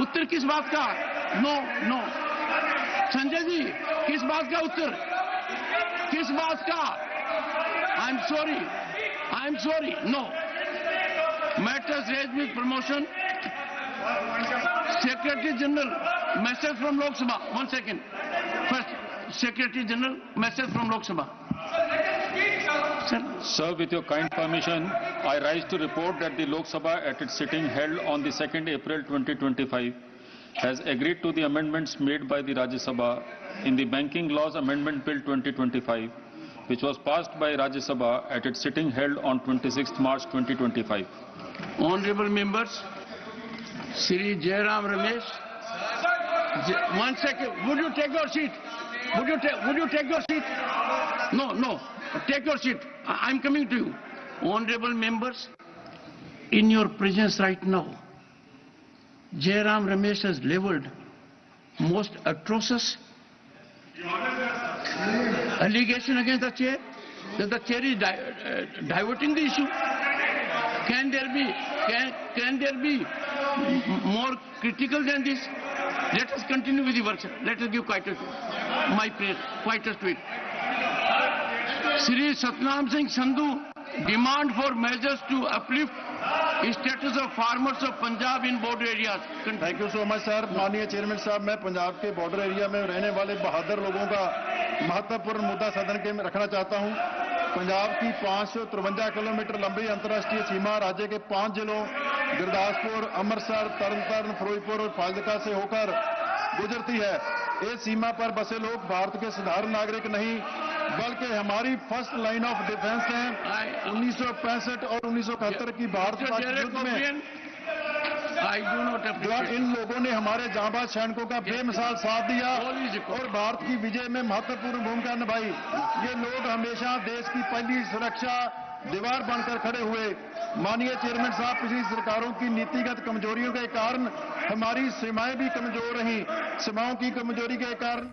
उत्तर किस बात का? नो नो संजय जी, किस बात का उत्तर? किस बात का? I am sorry, no matters raised with promotion. Secretary general message from Lok Sabha. 1 second. First secretary general message from Lok Sabha. Sir, with your kind permission, I rise to report that the Lok Sabha at its sitting held on the 2nd April 2025 has agreed to the amendments made by the Rajya Sabha in the Banking Laws Amendment Bill 2025, which was passed by Rajya Sabha at its sitting held on 26th March 2025. Honorable members, Shri Jairam Ramesh. 1 second. Would you take your seat? Would you take your seat? No. Take your seat. I'm coming to you. Honorable members, in your presence right now, Jairam Ramesh has leveled most atrocious allegation against the chair, that the chair is diverting the issue. Can there be more critical than this? Let us continue with the workshop. Let us give quietus to it. Shri Satnam Singh Sandhu, demand for measures to uplift status of farmers of Punjab in border areas. Thank you so much sir. माननीय chairman साहब, मैं पंजाब के border area में रहने वाले बहादुर लोगों का महत्वपूर्ण मुद्दा सदन के में रखना चाहता हूं. पंजाब की 553 किलोमीटर लंबी अंतर्राष्ट्रीय सीमा राज्य के 5 जिलों गुरदासपुर, अमृतसर, तरनतारन, फिरोजपुर और फाजिलका से होकर गुजरती है. इस सीमा पर बसे लोग भारत के साधारण नागरिक नहीं बल्कि हमारी फर्स्ट लाइन ऑफ डिफेंस हैं. 1965 और 1971 की भारत पाक युद्ध में इन लोगों ने हमारे जांबाज सैनिकों का बेमिसाल साथ दिया और भारत की विजय में महत्वपूर्ण भूमिका निभाई. ये लोग हमेशा देश की पहली सुरक्षा दीवार बनकर खड़े हुए. माननीय चेयरमैन साहब, पिछली सरकारों की नीतिगत कमजोरियों के कारण हमारी सीमाएं भी कमजोर रहीं. सीमाओं की कमजोरी के कारण